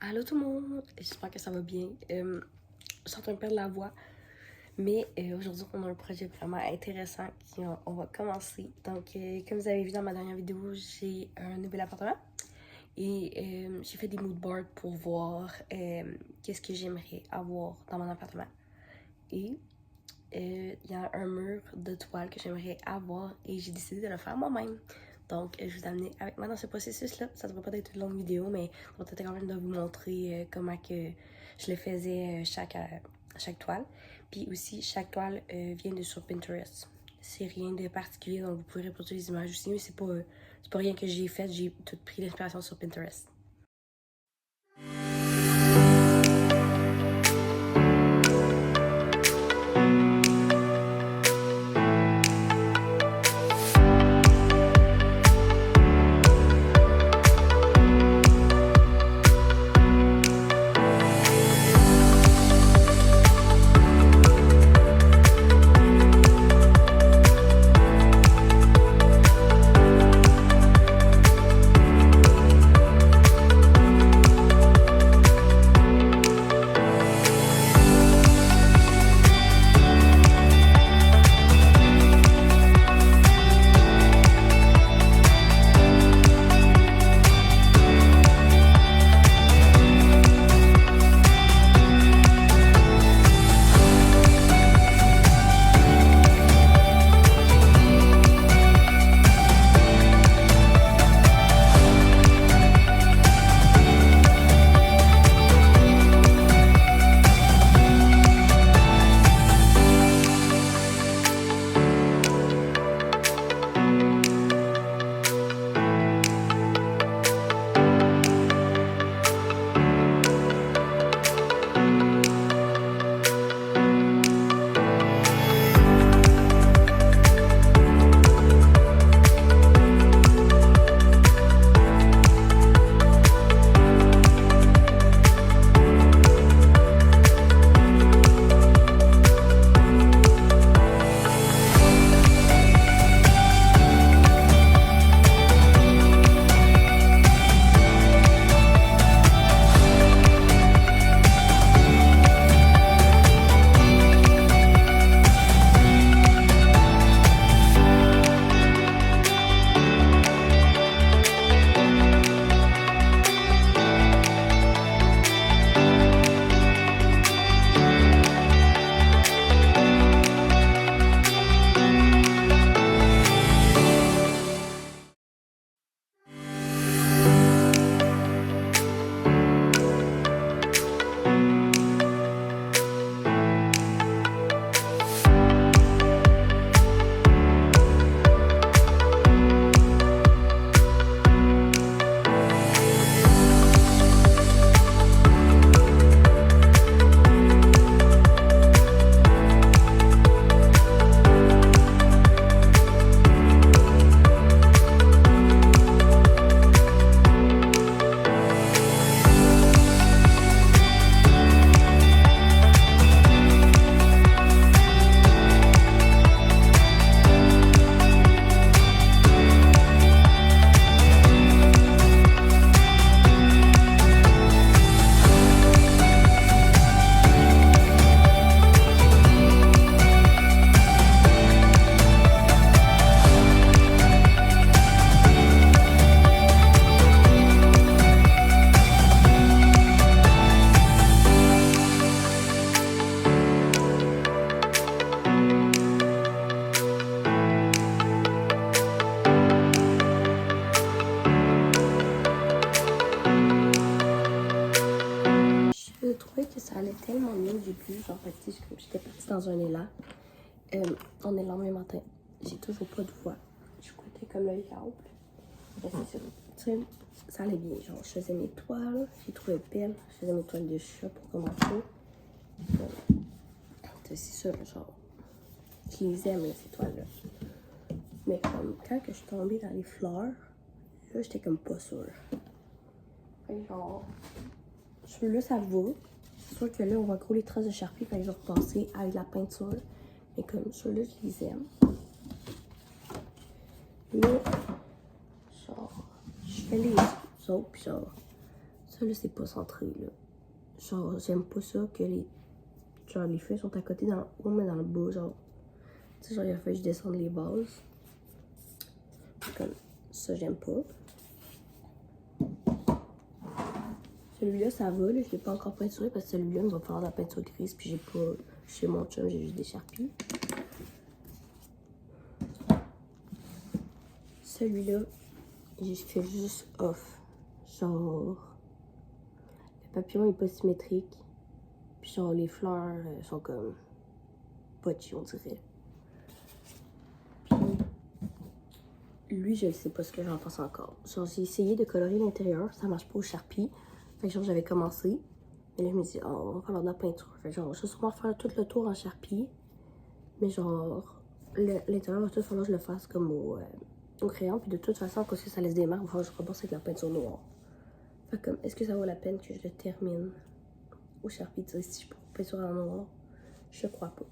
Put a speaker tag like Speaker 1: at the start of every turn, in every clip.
Speaker 1: Allô tout le monde, j'espère que ça va bien. Je suis en train de perdre la voix, mais aujourd'hui on a un projet vraiment intéressant on va commencer. Donc comme vous avez vu dans ma dernière vidéo, j'ai un nouvel appartement et j'ai fait des mood boards pour voir qu'est-ce que j'aimerais avoir dans mon appartement. Et il y a un mur de toile que j'aimerais avoir et j'ai décidé de le faire moi-même. Donc, je vous amener avec moi dans ce processus-là. Ça ne devrait pas être une longue vidéo, mais ça va être quand même de vous montrer comment que je le faisais chaque toile. Puis aussi, chaque toile vient de sur Pinterest. C'est rien de particulier, donc vous pouvez reproduire les images aussi, mais c'est pas rien que j'ai fait. J'ai tout pris l'inspiration sur Pinterest. Je trouvais que ça allait tellement mieux au début, genre, fait que, j'étais partie dans un élan. On est le lendemain matin, j'ai toujours pas de voix. Je coûtais comme l'œil câble. Tu sais, ça allait bien. Genre, je faisais mes toiles, j'ai trouvé belle. Je faisais mes toiles de chat pour commencer. C'est ça, genre, je les aime, là, ces toiles-là. Mais comme, quand que je suis tombée dans les fleurs, là, j'étais comme pas sûre. Fait que genre, là, ça va. C'est sûr que là, on va gros les traces de Sharpie quand ils vont repasser avec la peinture. Mais comme ceux-là, je les aime. Là, genre, je fais les autres, puis genre, Ça là, c'est pas centré là. Genre, j'aime pas ça que les feuilles sont à côté dans le haut, mais dans le bas, genre. Tu sais, genre, il a fallu que je descende les bases. Comme ça, j'aime pas. Celui-là, ça va, là, je l'ai pas encore peinturé parce que celui-là, il va falloir de la peinture grise, puis j'ai pas, chez mon chum, j'ai juste des Sharpies. Celui-là, j'ai fait juste off. Genre, le papillon est pas symétrique, puis genre, les fleurs sont comme potchées, on dirait. Puis, lui, je ne sais pas ce que j'en pense encore. Genre, j'ai essayé de colorer l'intérieur, ça marche pas au Sharpie. Fait que genre, j'avais commencé. Et là, je me dis, oh, on va faire de la peinture. Fait que genre, je vais sûrement faire tout le tour en Sharpie. Mais genre, l'intérieur va tout falloir que je le fasse comme au crayon. Puis de toute façon, parce que ça laisse des marques, il va falloir que je repasse avec la peinture noire. Fait comme, est-ce que ça vaut la peine que je le termine au Sharpie? Tu sais, si je prends peinture en noir, je crois pas.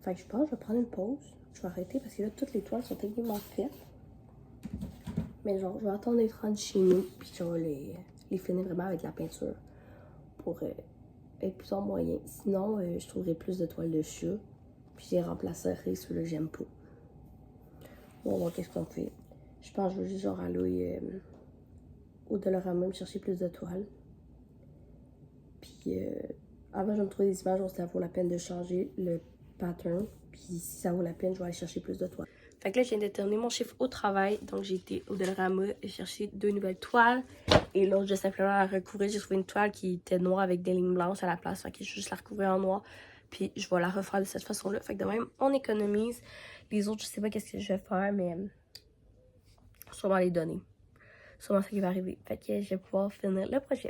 Speaker 1: Fait que je pense que je vais prendre une pause. Je vais arrêter parce que là, toutes les toiles sont techniquement faites. Mais genre, je vais attendre d'être rendu chez nous. Puis genre, les finir vraiment avec la peinture. Pour être plus en moyen. Sinon, je trouverai plus de toiles de chat. Puis je les remplacerai ceux-là que j'aime pas. Bon, on va voir qu'est-ce qu'on fait. Je pense que je vais juste genre aller au Dollarama me chercher plus de toiles. Puis avant, je vais me trouver des images où ça vaut la peine de changer le pattern. Puis si ça vaut la peine, je vais aller chercher plus de toiles. Fait que là, je viens de terminer mon chiffre au travail. Donc, j'ai été au Dollarama chercher 2 nouvelles toiles. Et l'autre, j'ai simplement la recouvrir. J'ai trouvé une toile qui était noire avec des lignes blanches à la place. Fait que je vais juste la recouvrir en noir. Puis, je vais la refaire de cette façon-là. Fait que de même, on économise. Les autres, je sais pas qu'est-ce que je vais faire, mais sûrement les donner. Sûrement ça qui va arriver. Fait que je vais pouvoir finir le projet.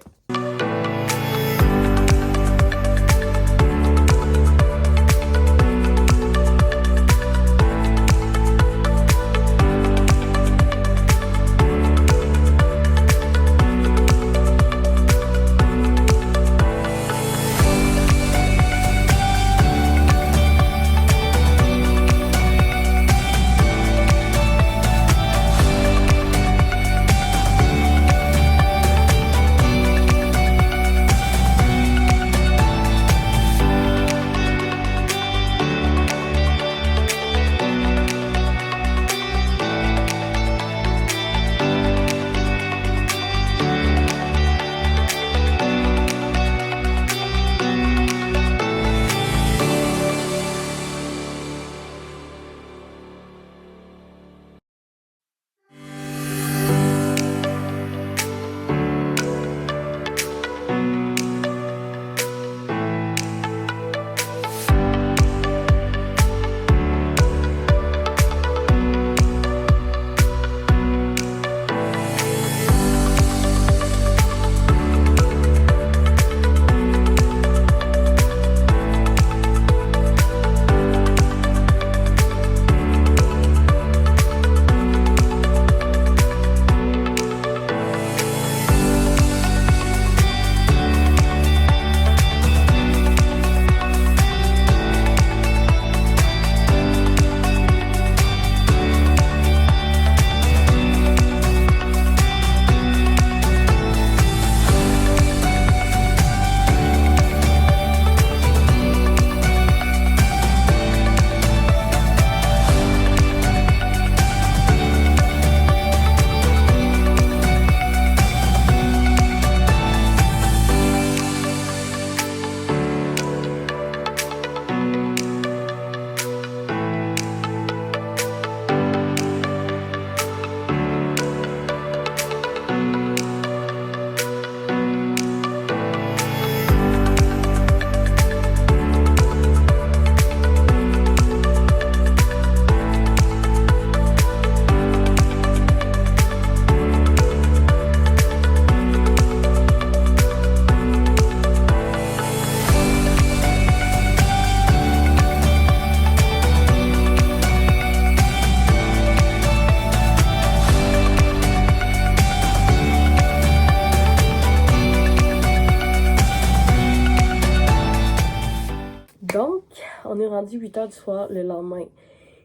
Speaker 1: Donc, on est rendu 8 h du soir le lendemain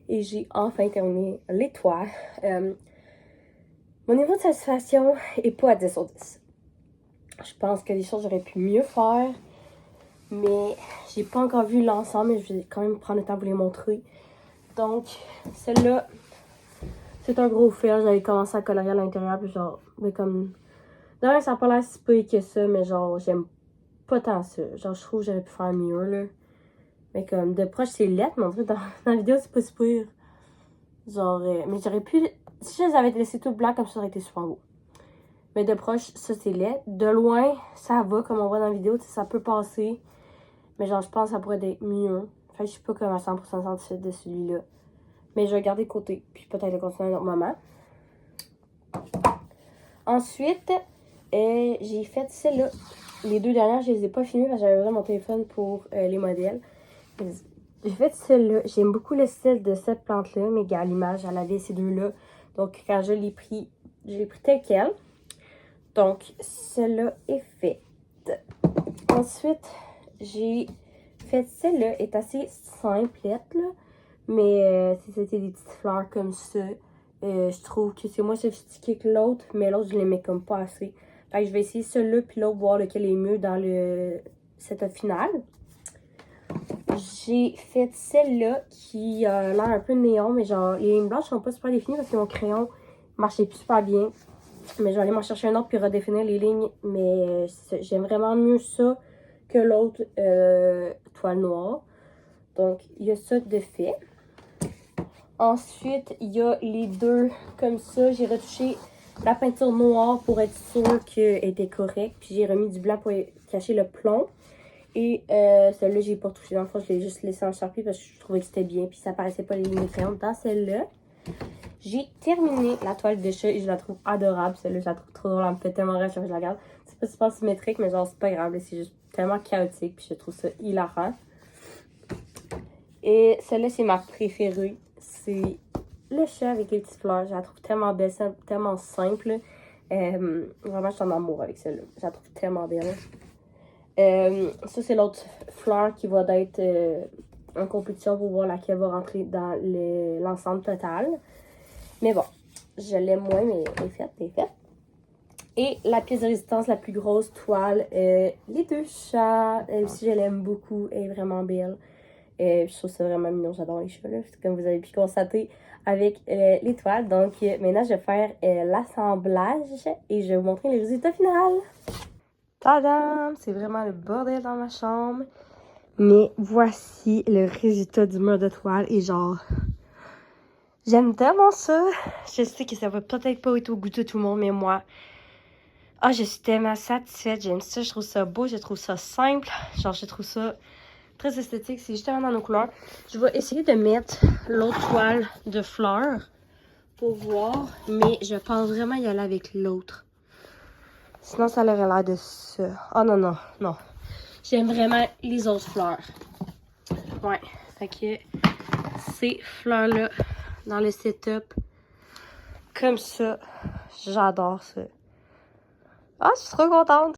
Speaker 1: et j'ai enfin terminé les toiles. Mon niveau de satisfaction est pas à 10 sur 10. Je pense que des choses j'aurais pu mieux faire. Mais j'ai pas encore vu l'ensemble, mais je vais quand même prendre le temps de vous les montrer. Donc, celle-là, c'est un gros fail. J'avais commencé à colorer à l'intérieur, puis genre, mais comme... D'ailleurs, ça a pas l'air si peu que ça, mais genre, j'aime pas tant ça. Genre, je trouve que j'aurais pu faire mieux, là. Mais comme, de proche, c'est laid, mais en vrai, dans la vidéo, c'est pas si pire. Genre, mais j'aurais pu... Si je les avais laissé tout blanc, comme ça aurait été super beau. Mais de proche, ça, c'est laid. De loin, ça va, comme on voit dans la vidéo, ça peut passer. Mais genre, je pense que ça pourrait être mieux. Fait que je suis pas comme à 100% satisfaite de celui-là. Mais je vais garder de côté, puis peut-être le continuer à un autre moment. Ensuite, j'ai fait celle-là. Les deux dernières, je les ai pas filmées parce que j'avais besoin de mon téléphone pour les modèles. J'ai fait celle-là. J'aime beaucoup le style de cette plante-là, mais à l'image, elle avait ces deux-là. Donc, quand je l'ai pris tel quel. Donc, celle-là est faite. Ensuite, j'ai fait celle-là, est assez simplette, là. Mais si c'était des petites fleurs comme ça, je trouve que c'est moins sophistiqué que l'autre, mais l'autre, je l'aimais comme pas assez. Fait que je vais essayer celui-là, puis l'autre, voir lequel est mieux dans le setup final. J'ai fait celle-là qui a l'air un peu néon, mais genre, les lignes blanches sont pas super définies parce que mon crayon marchait plus super bien. Mais je vais aller m'en chercher un autre puis redéfinir les lignes. Mais j'aime vraiment mieux ça que l'autre toile noire. Donc, il y a ça de fait. Ensuite, il y a les deux comme ça. J'ai retouché la peinture noire pour être sûre qu'elle était correcte. Puis j'ai remis du blanc pour cacher le plomb. Et celle-là, j'ai pas touché. Dans le fond, je l'ai juste laissé en charpie parce que je trouvais que c'était bien. Puis ça paraissait pas les lignes de crayon dans celle-là. J'ai terminé la toile de chat et je la trouve adorable. Celle-là, je la trouve trop drôle. Elle me fait tellement rire, je la regarde. C'est pas super symétrique, mais genre, c'est pas grave. C'est juste tellement chaotique. Puis je trouve ça hilarant. Et celle-là, c'est ma préférée. C'est le chat avec les petites fleurs. Je la trouve tellement belle, tellement simple. Vraiment, je suis en amour avec celle-là. Je la trouve tellement belle. Ça, c'est l'autre fleur qui va être en compétition pour voir laquelle va rentrer dans l'ensemble total. Mais bon, je l'aime moins, mais elle est faite, Et la pièce de résistance, la plus grosse toile, les deux chats. Elle aussi, je l'aime beaucoup. Elle est vraiment belle. Je trouve ça vraiment mignon. J'adore les chats, là. Comme vous avez pu constater avec les toiles. Donc, maintenant, je vais faire l'assemblage et je vais vous montrer le résultat final. Tadam! C'est vraiment le bordel dans ma chambre. Mais voici le résultat du mur de toile. Et genre, j'aime tellement ça. Je sais que ça va peut-être pas être au goût de tout le monde, mais moi, je suis tellement satisfaite. J'aime ça, je trouve ça beau, je trouve ça simple. Genre, je trouve ça très esthétique. C'est justement dans nos couleurs. Je vais essayer de mettre l'autre toile de fleurs pour voir. Mais je pense vraiment y aller avec l'autre. Sinon, ça aurait l'air de ça. Oh non, non, non. J'aime vraiment les autres fleurs. Ouais, fait que ces fleurs-là dans le setup, comme ça, j'adore ça. Ah, je suis trop contente.